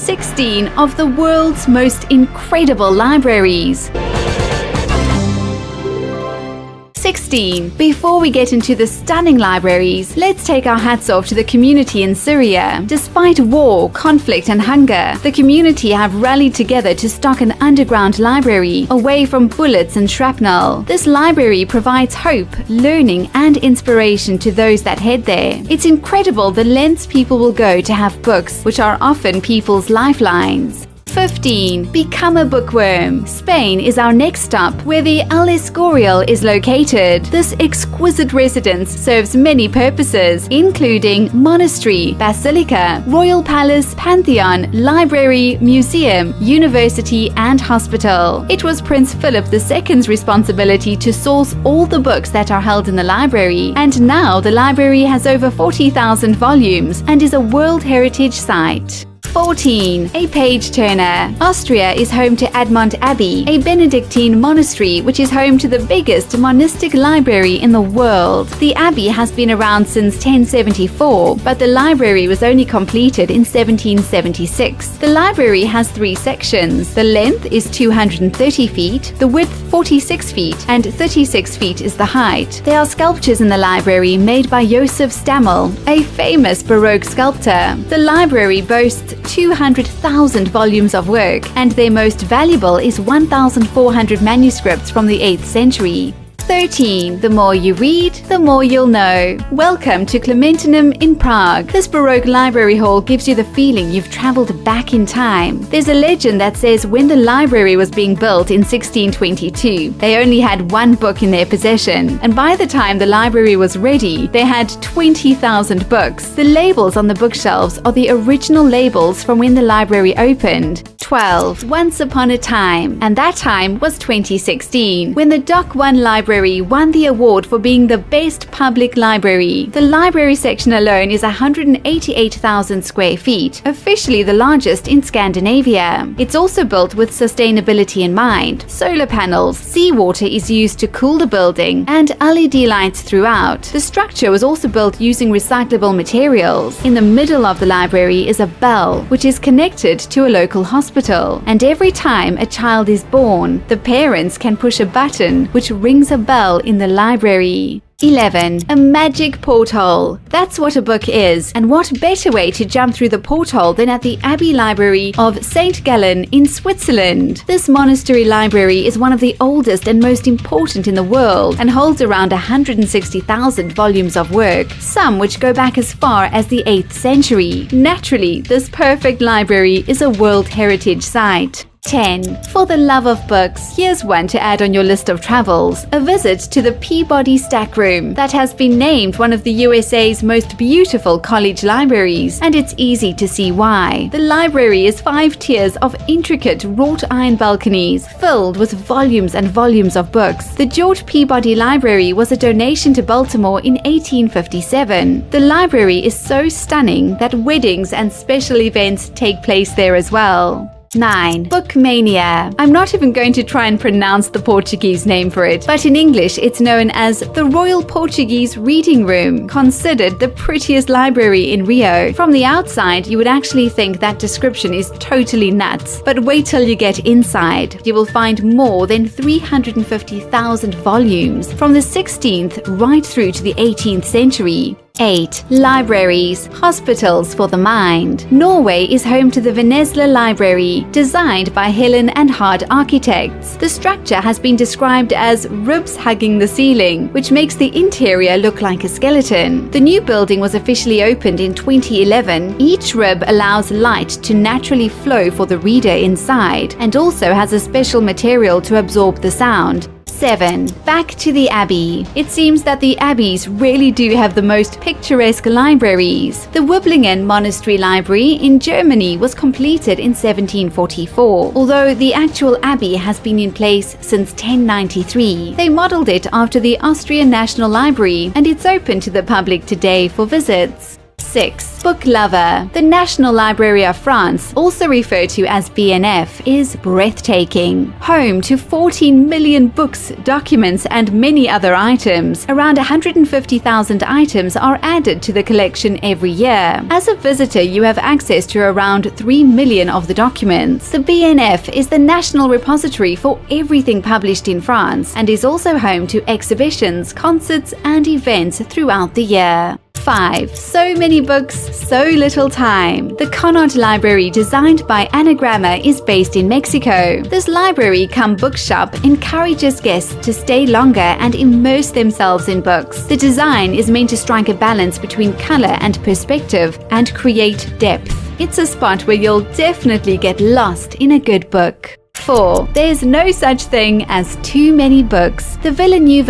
16 of the world's most incredible libraries. 16. Before we get into the stunning libraries, let's take our hats off to the community in Syria. Despite war, conflict and hunger, the community have rallied together to stock an underground library away from bullets and shrapnel. This library provides hope, learning and inspiration to those that head there. It's incredible the lengths people will go to have books, which are often people's lifelines. 15. Become a bookworm. Spain is our next stop, where the El Escorial is located. This exquisite residence serves many purposes, including monastery, basilica, royal palace, pantheon, library, museum, university, and hospital. It was Prince Philip II's responsibility to source all the books that are held in the library, and now the library has over 40,000 volumes and is a World Heritage Site. 14. A page-turner. Austria is home to Admont Abbey, a Benedictine monastery which is home to the biggest monastic library in the world. The abbey has been around since 1074, but the library was only completed in 1776. The library has 3 sections. The length is 230 feet, the width 46 feet, and 36 feet is the height. There are sculptures in the library made by Josef Stammel, a famous Baroque sculptor. The library boasts 200,000 volumes of work, and their most valuable is 1,400 manuscripts from the 8th century. 13. The more you read, the more you'll know. Welcome to Klementinum in Prague. This Baroque library hall gives you the feeling you've traveled back in time. There's a legend that says when the library was being built in 1622, they only had 1 book in their possession, and by the time the library was ready, they had 20,000 books. The labels on the bookshelves are the original labels from when the library opened. 12. Once upon a time, and that time was 2016, when the Dock 1 Library won the award for being the best public library. The library section alone is 188,000 square feet, officially the largest in Scandinavia. It's also built with sustainability in mind. Solar panels, seawater is used to cool the building, and LED lights throughout. The structure was also built using recyclable materials. In the middle of the library is a bell, which is connected to a local hospital, and every time a child is born, the parents can push a button which rings a bell in the library. 11. A magic porthole. That's what a book is, and what better way to jump through the porthole than at the Abbey Library of St. Gallen in Switzerland. This monastery library is one of the oldest and most important in the world, and holds around 160,000 volumes of work, some which go back as far as the 8th century. Naturally, this perfect library is a World Heritage Site. 10. For the love of books, here's one to add on your list of travels. A visit to the Peabody Stack Room that has been named one of the USA's most beautiful college libraries, and it's easy to see why. The library is 5 tiers of intricate wrought iron balconies filled with volumes and volumes of books. The George Peabody Library was a donation to Baltimore in 1857. The library is so stunning that weddings and special events take place there as well. 9. Bookmania. I'm not even going to try and pronounce the Portuguese name for it, but in English it's known as the Royal Portuguese Reading Room, considered the prettiest library in Rio. From the outside, you would actually think that description is totally nuts, but wait till you get inside. You will find more than 350,000 volumes from the 16th right through to the 18th century. 8. Libraries, hospitals for the mind. Norway is home to the Vennesla Library, designed by Helen and Hard architects. The structure has been described as ribs hugging the ceiling, which makes the interior look like a skeleton. The new building was officially opened in 2011. Each rib allows light to naturally flow for the reader inside, and also has a special material to absorb the sound. 7. Back to the Abbey. It seems that the Abbeys really do have the most picturesque libraries. The Wiblingen Monastery Library in Germany was completed in 1744, although the actual Abbey has been in place since 1093. They modeled it after the Austrian National Library, and it's open to the public today for visits. 6. Book lover. The National Library of France, also referred to as BNF, is breathtaking. Home to 14 million books, documents, and many other items. Around 150,000 items are added to the collection every year. As a visitor, you have access to around 3 million of the documents. The BNF is the national repository for everything published in France and is also home to exhibitions, concerts, and events throughout the year. 5. So many books, so little time. The Conant Library, designed by Anagrama, is based in Mexico. This library cum bookshop encourages guests to stay longer and immerse themselves in books. The design is meant to strike a balance between color and perspective and create depth. It's a spot where you'll definitely get lost in a good book. 4. There's no such thing as too many books. The Villeneuve